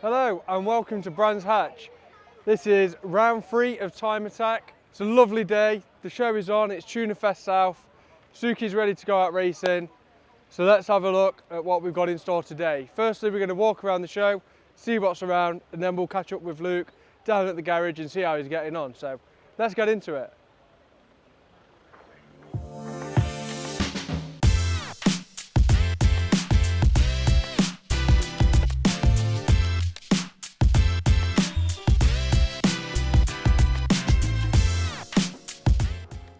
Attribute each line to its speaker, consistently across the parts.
Speaker 1: Hello and welcome to Brands Hatch. This is round 3 of Time Attack. It's a lovely day, the show is on, it's Tunerfest South. Tsuki's ready to go out racing, so let's have a look at what we've got in store today. Firstly, we're going to walk around the show, see what's around, and then we'll catch up with Luke down at the garage and see how he's getting on. So let's get into it.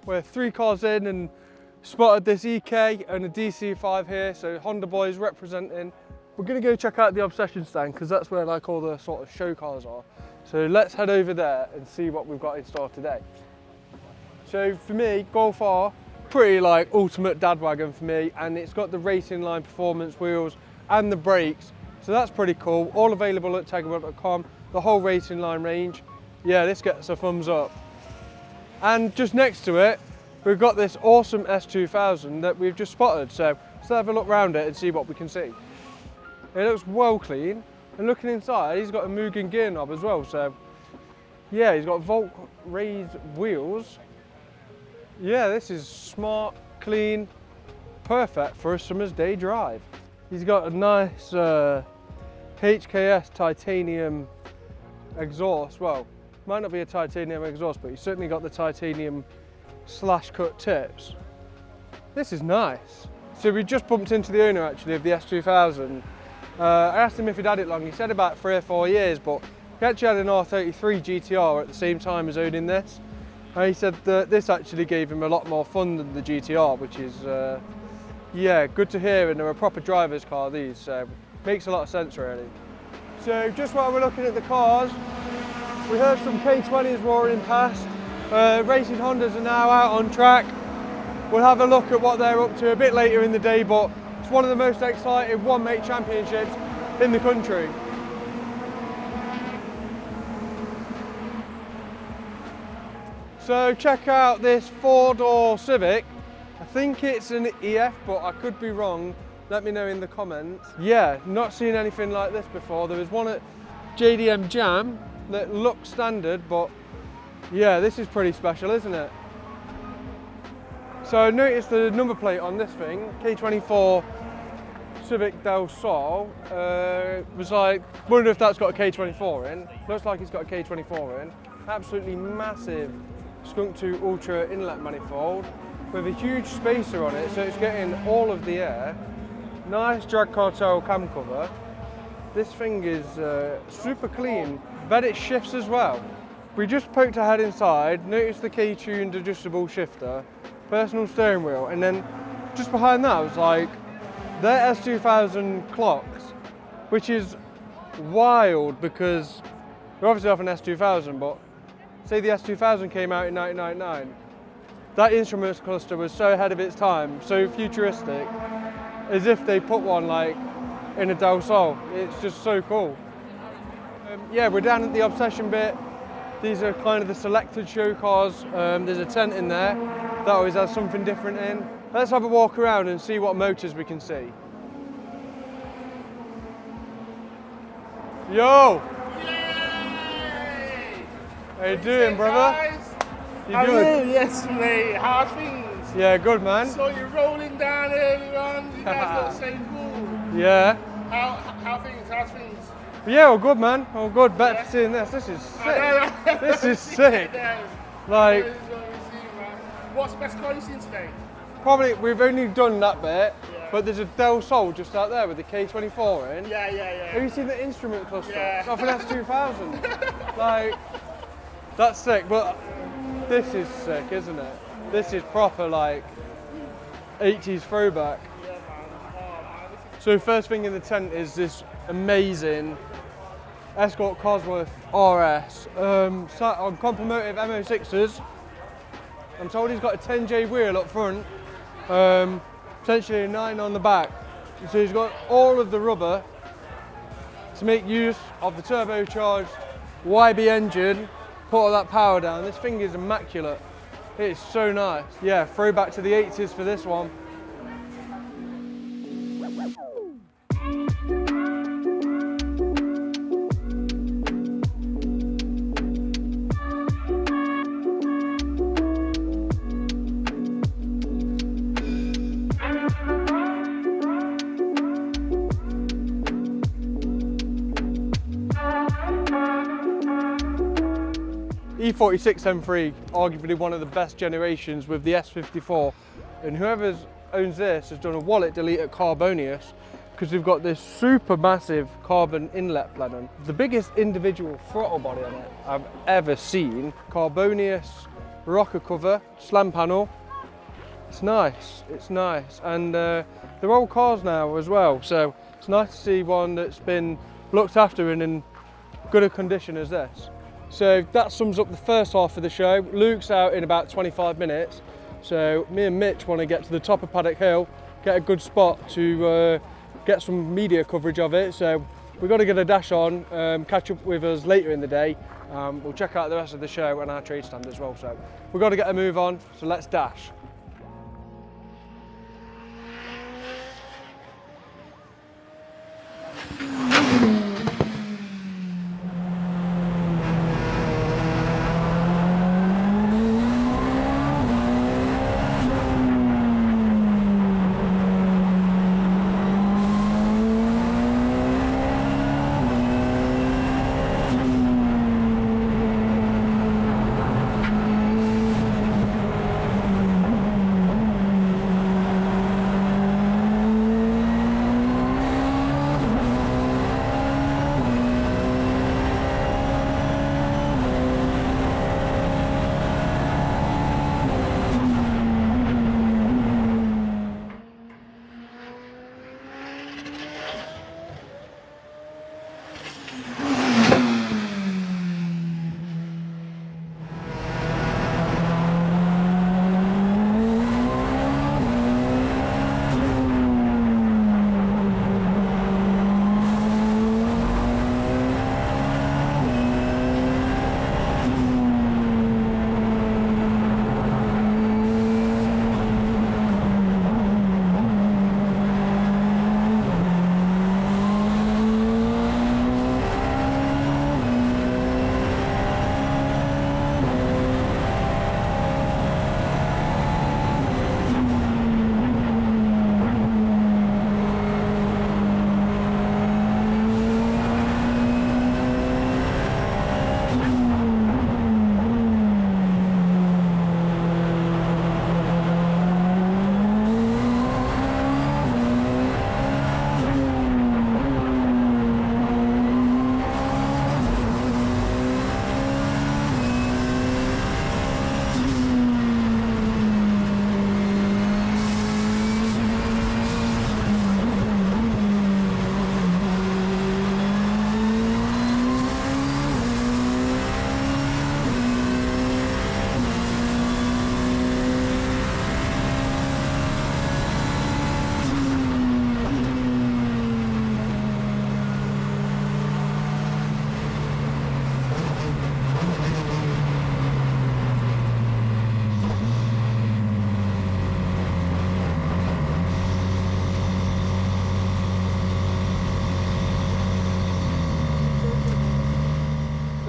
Speaker 1: We're 3 cars in and spotted this EK and a DC5 here, so Honda boys representing. We're going to go check out the Obsession stand because that's where like all the sort of show cars are. So let's head over there and see what we've got in store today. So for me, Golf R, pretty like ultimate dad wagon for me, and it's got the racing line performance wheels and the brakes, so that's pretty cool. All available at Tegiwa.com, the whole racing line range. Yeah, this gets a thumbs up. And just next to it, we've got this awesome S2000 that we've just spotted. So let's have a look around it and see what we can see. It looks well clean. And looking inside, he's got a Mugen gear knob as well. So yeah, he's got Volt raised wheels. Yeah, this is smart, clean, perfect for a summer's day drive. He's got a nice HKS titanium exhaust. Well, might not be a titanium exhaust, but he's certainly got the titanium slash cut tips. This is nice. So we just bumped into the owner actually of the S2000. I asked him if he'd had it long. He said about 3 or 4 years, but he actually had an R33 GTR at the same time as owning this. He said that this actually gave him a lot more fun than the GTR, which is yeah, good to hear, and they're a proper driver's car, these, so makes a lot of sense really. So just while we're looking at the cars, we heard some K20s roaring past. Racing Hondas are now out on track. We'll have a look at what they're up to a bit later in the day, but it's one of the most exciting one-make championships in the country. So check out this 4-door Civic. I think it's an EF, but I could be wrong. Let me know in the comments. Yeah, not seen anything like this before. There was one at JDM Jam that looks standard, but yeah, this is pretty special, isn't it? So I noticed the number plate on this thing, K24 Civic Del Sol, was like, wonder if that's got a K24 in. Looks like it's got a K24 in. Absolutely massive Skunk 2 Ultra inlet manifold with a huge spacer on it, so it's getting all of the air. Nice drag cartel cam cover. This thing is super clean. Bet it shifts as well. We just poked our head inside, noticed the K-tuned adjustable shifter, personal steering wheel, and then just behind that was like their S2000 clocks, which is wild because we're obviously off an S2000, but say the S2000 came out in 1999. That instruments cluster was so ahead of its time, so futuristic, as if they put one like in a Del Sol. It's just so cool. Yeah, we're down at the Obsession bit. These are kind of the selected show cars. There's a tent in there that always has something different in. Let's have a walk around and see what motors we can see. Yo!
Speaker 2: Yay!
Speaker 1: How you doing, brother?
Speaker 2: Guys?
Speaker 1: You
Speaker 2: How
Speaker 1: good?
Speaker 2: are you? Yes, mate. How's things?
Speaker 1: Yeah, good, man.
Speaker 2: So you're rolling down early on. You guys look so cool.
Speaker 1: Yeah.
Speaker 2: How's things?
Speaker 1: Yeah, all good, man. All good. Better for seeing this. This is sick. This is sick. Like,
Speaker 2: what's the best car you've seen today?
Speaker 1: probably we've only done that bit, but there's a Del Sol just out there with the K24 in.
Speaker 2: Yeah.
Speaker 1: Have you seen the instrument cluster?
Speaker 2: Yeah.
Speaker 1: It's off an S2000. Like, that's sick. But this is sick, isn't it? This is proper like 80s throwback.
Speaker 2: Yeah, man. Oh, man.
Speaker 1: So first thing in the tent is this amazing Escort Cosworth RS, sat on Compomotive MO6s. I'm told he's got a 10J wheel up front, potentially a 9 on the back. So he's got all of the rubber to make use of the turbocharged YB engine, put all that power down. This thing is immaculate. It's so nice. Yeah, throwback to the 80s for this one. E46 M3, arguably one of the best generations with the S54, and whoever owns this has done a wallet delete at Carbonius, because we've got this super massive carbon inlet plenum. The biggest individual throttle body on it I've ever seen. Carbonius rocker cover, slam panel. It's nice, and they're old cars now as well, so it's nice to see one that's been looked after and in good a condition as this. So that sums up the first half of the show. Luke's out in about 25 minutes, so me and Mitch want to get to the top of Paddock Hill, get a good spot to get some media coverage of it. So we've got to get a dash on, catch up with us later in the day. We'll check out the rest of the show and our trade stand as well. So we've got to get a move on, so let's dash.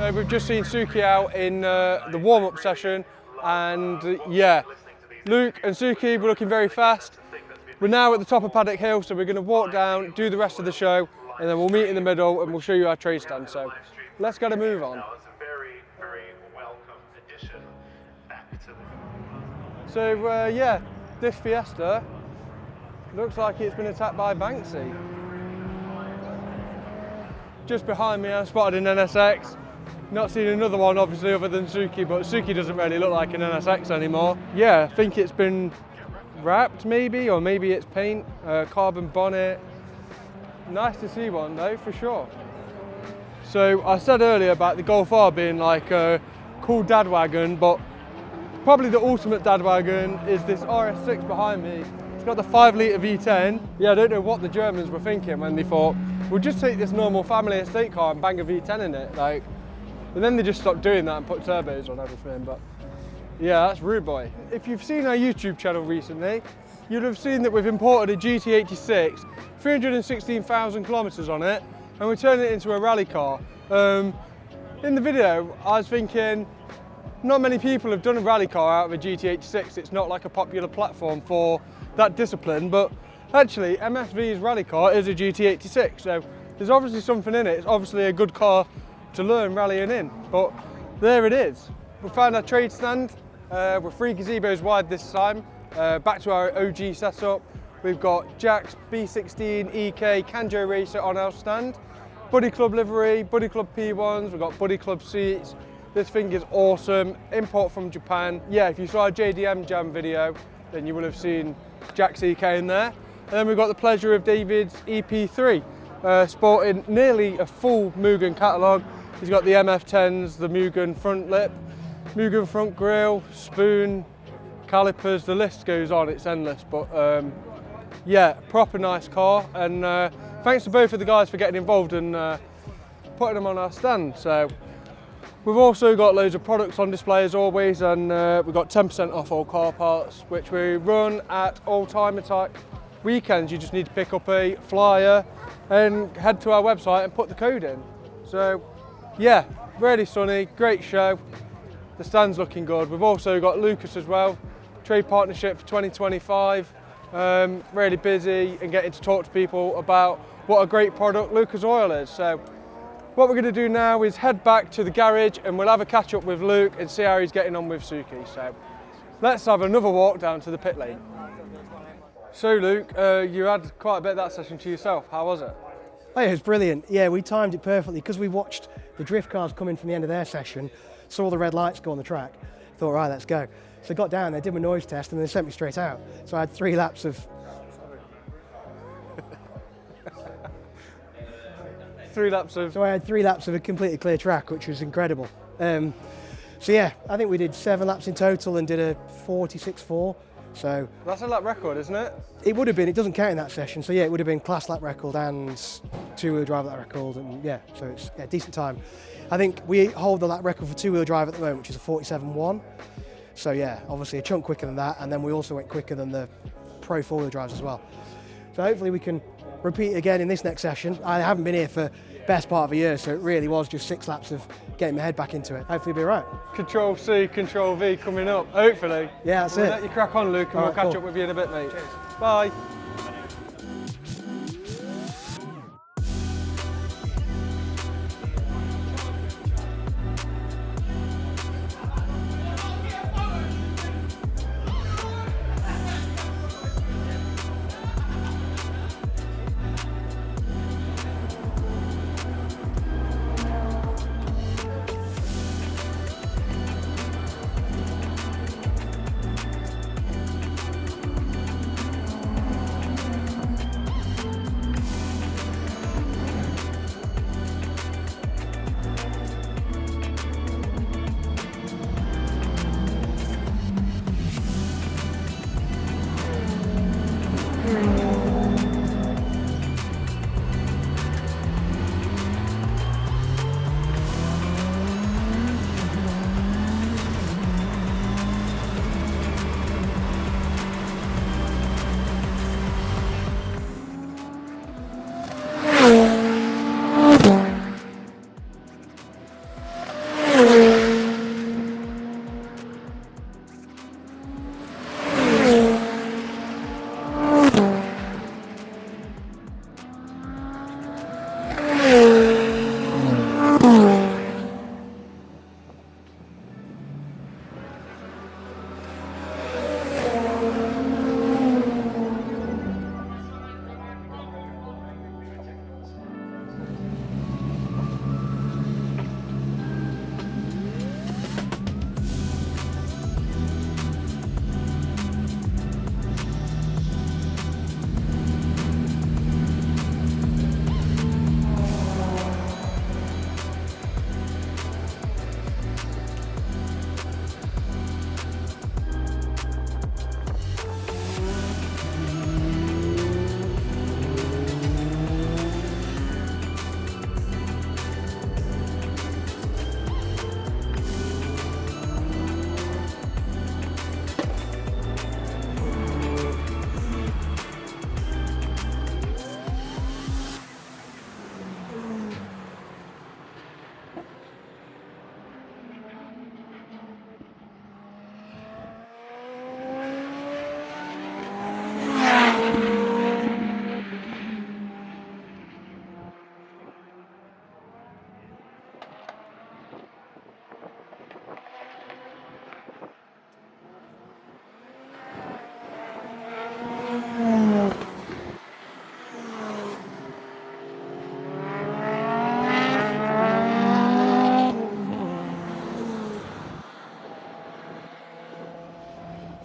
Speaker 1: So we've just seen Tsuki out in the warm-up session, and yeah, Luke and Tsuki were looking very fast. We're now at the top of Paddock Hill, so we're going to walk down, do the rest of the show, and then we'll meet in the middle and we'll show you our trade stand. So let's get a move on. So yeah, this Fiesta looks like it's been attacked by Banksy. Just behind me I spotted an NSX. Not seen another one obviously other than Tsuki, but Tsuki doesn't really look like an NSX anymore. Yeah, I think it's been wrapped maybe, or maybe it's paint, carbon bonnet. Nice to see one though, for sure. So I said earlier about the Golf R being like a cool dad wagon, but probably the ultimate dad wagon is this RS6 behind me. It's got the 5-litre V10. Yeah, I don't know what the Germans were thinking when they thought, we'll just take this normal family estate car and bang a V10 in it. Like, and then they just stopped doing that and put turbos on everything. But yeah, that's rude boy. If you've seen our YouTube channel recently, you'd have seen that we've imported a GT86, 316,000 kilometers on it, and we're turning it into a rally car. In the video, I was thinking, not many people have done a rally car out of a GT86. It's not like a popular platform for that discipline, but actually MSV's rally car is a GT86, so there's obviously something in it. It's obviously a good car to learn rallying in, but there it is. we found our trade stand. We're 3 gazebos wide this time. Back to our OG setup. We've got Jack's B16 EK Kanjo Racer on our stand. Buddy Club livery, Buddy Club P1s, we've got Buddy Club seats. This thing is awesome, import from Japan. Yeah, if you saw our JDM Jam video, then you will have seen Jack's EK in there. And then we've got the pleasure of David's EP3, sporting nearly a full Mugen catalogue. He's got the MF10s, the Mugen front lip, Mugen front grille, spoon, calipers, the list goes on, it's endless. But yeah, proper nice car, and thanks to both of the guys for getting involved and putting them on our stand. So we've also got loads of products on display as always, and we've got 10% off all car parts, which we run at all time attack weekends. You just need to pick up a flyer and head to our website and put the code in. So yeah, really sunny, great show. The stand's looking good. We've also got Lucas as well, trade partnership for 2025. Really busy and getting to talk to people about what a great product Lucas Oil is. So what we're going to do now is head back to the garage and we'll have a catch up with Luke and see how he's getting on with Tsuki. So let's have another walk down to the pit lane. So Luke, you had quite a bit of that session to yourself. How was it?
Speaker 3: Oh, yeah, it was brilliant. Yeah, we timed it perfectly because we watched the drift cars come in from the end of their session, saw the red lights go on the track, thought, right, let's go. So I got down there, did my noise test, and they sent me straight out. So I had 3 laps of...
Speaker 1: 3 laps of...
Speaker 3: So I had 3 laps of a completely clear track, which was incredible. So yeah, I think we did 7 laps in total and did a 46.4. So
Speaker 1: that's a lap record, isn't it?
Speaker 3: It would have been. It doesn't count in that session. So yeah, it would have been class lap record and 2-wheel drive lap record, and yeah, so it's a decent time. I think we hold the lap record for 2-wheel drive at the moment, which is a 47.1. So yeah, obviously a chunk quicker than that, and then we also went quicker than the pro 4-wheel drives as well. So hopefully we can repeat again in this next session. I haven't been here for best part of a year, so it really was just 6 laps of getting my head back into it. Hopefully it'll be right.
Speaker 1: Control C, Control V coming up, hopefully.
Speaker 3: Yeah, that's
Speaker 1: we'll
Speaker 3: it.
Speaker 1: Let you crack on, Luke, and we'll catch up with you in a bit, mate. Cheers. Bye.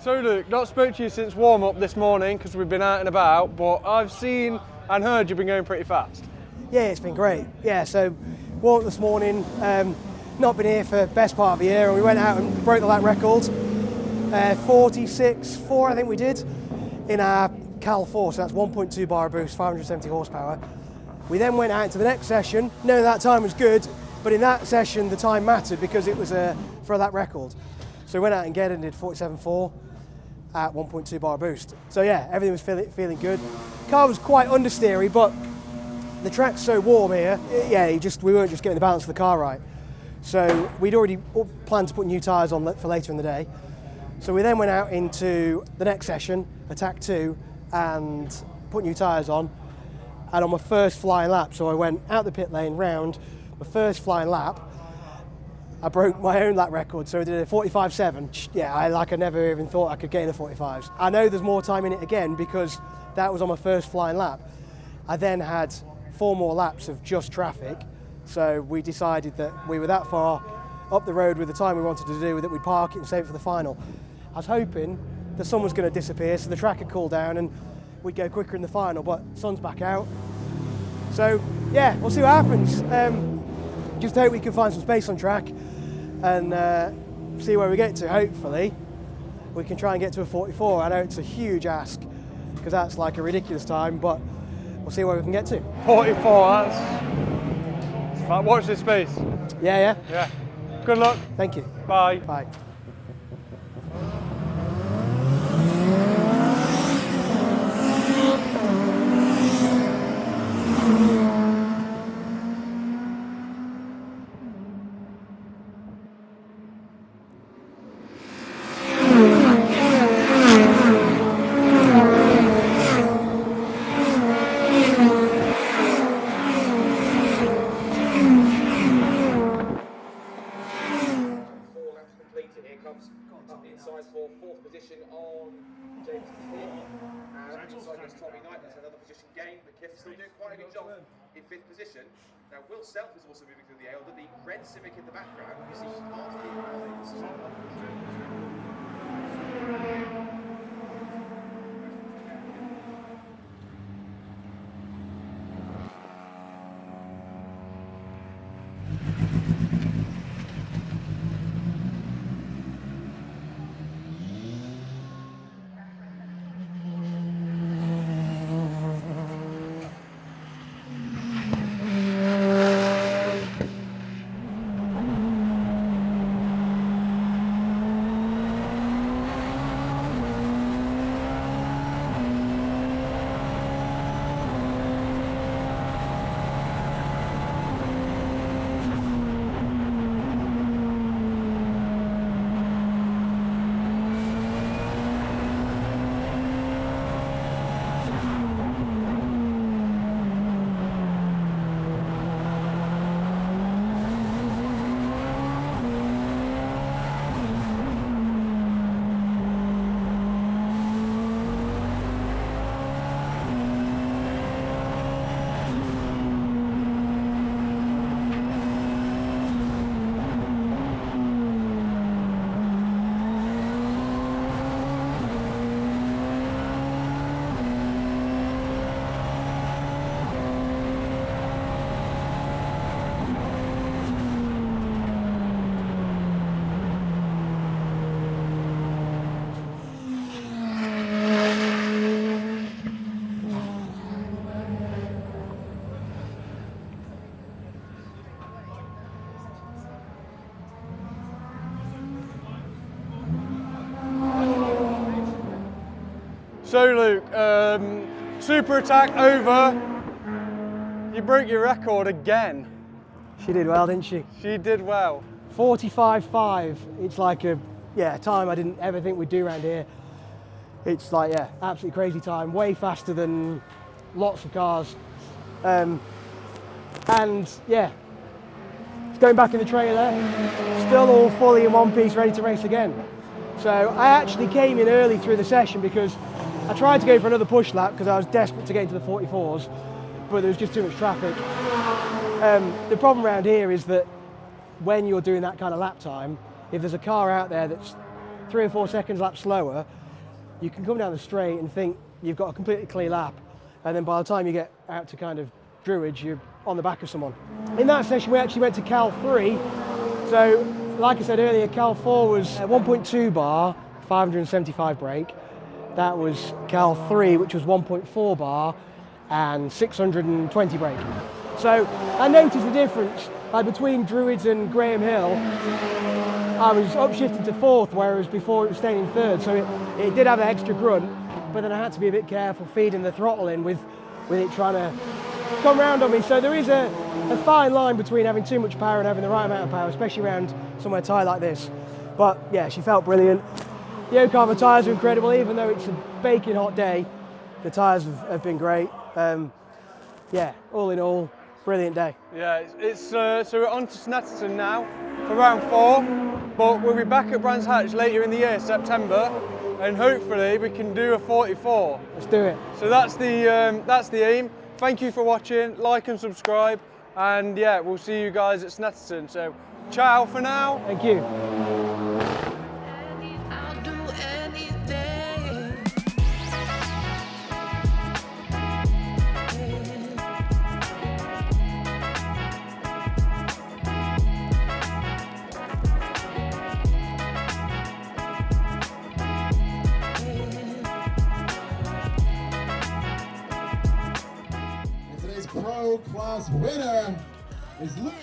Speaker 1: So Luke, not spoke to you since warm-up this morning because we've been out and about, but I've seen and heard you've been going pretty fast.
Speaker 3: Yeah, it's been great. Yeah, so walked this morning, not been here for the best part of the year, and we went out and broke the lap record. 46.4 I think we did in our Cal 4, so that's 1.2 bar boost, 570 horsepower. We then went out into the next session. No, that time was good, but in that session the time mattered because it was for a lap record. So we went out and did 47.4 at 1.2 bar boost. So yeah, everything was feeling good. Car was quite understeery, but the track's so warm here, yeah, we weren't just getting the balance of the car right. So we'd already planned to put new tyres on for later in the day. So we then went out into the next session, attack 2, and put new tyres on. And on my first flying lap, so I went out the pit lane, round, my first flying lap, I broke my own lap record, so I did a 45.7. Yeah, I never even thought I could get in the 45s. I know there's more time in it again because that was on my first flying lap. I then had 4 more laps of just traffic, so we decided that we were that far up the road with the time we wanted to do that we'd park it and save it for the final. I was hoping the sun was going to disappear so the track would cool down and we'd go quicker in the final, but sun's back out. So yeah, we'll see what happens. Just hope we can find some space on track and see where we get to. Hopefully we can try and get to a 44. I know it's a huge ask because that's like a ridiculous time, but we'll see where we can get to.
Speaker 1: 44, that's... Watch this space.
Speaker 3: Yeah.
Speaker 1: Yeah. Good luck.
Speaker 3: Thank you.
Speaker 1: Bye.
Speaker 3: Bye.
Speaker 4: In 5th position. Now Will Self is also moving through the aisle, the red Civic in the background. You see cars being
Speaker 1: So Luke, super attack over. You broke your record again.
Speaker 3: She did well, didn't she?
Speaker 1: She did well.
Speaker 3: 45.5. It's like a time I didn't ever think we'd do around here. It's like absolutely crazy time. Way faster than lots of cars. And yeah, it's going back in the trailer. Still all fully in one piece, ready to race again. So I actually came in early through the session because I tried to go for another push lap because I was desperate to get into the 44s, but there was just too much traffic. The problem around here is that when you're doing that kind of lap time, if there's a car out there that's 3 or 4 seconds lap slower, you can come down the straight and think you've got a completely clear lap, and then by the time you get out to kind of Druids, you're on the back of someone. In that session, we actually went to Cal 3. So, like I said earlier, Cal 4 was 1.2 bar, 575 brake. That was Cal 3, which was 1.4 bar and 620 brake. So I noticed the difference between Druids and Graham Hill. I was upshifted to 4th, whereas before it was staying in 3rd. So it did have an extra grunt, but then I had to be a bit careful feeding the throttle in with it trying to come round on me. So there is a fine line between having too much power and having the right amount of power, especially around somewhere tight like this. But yeah, she felt brilliant. The Yokohama tyres are incredible, even though it's a baking hot day. The tyres have been great. Yeah, all in all, brilliant day.
Speaker 1: Yeah, so we're on to Snetterton now for round 4, but we'll be back at Brands Hatch later in the year, September, and hopefully we can do a 44.
Speaker 3: Let's do it.
Speaker 1: So that's the aim. Thank you for watching, like and subscribe, and yeah, we'll see you guys at Snetterton. So, ciao for now.
Speaker 3: Thank you.
Speaker 5: I'll do anything.
Speaker 6: Today's pro class winner is Luke.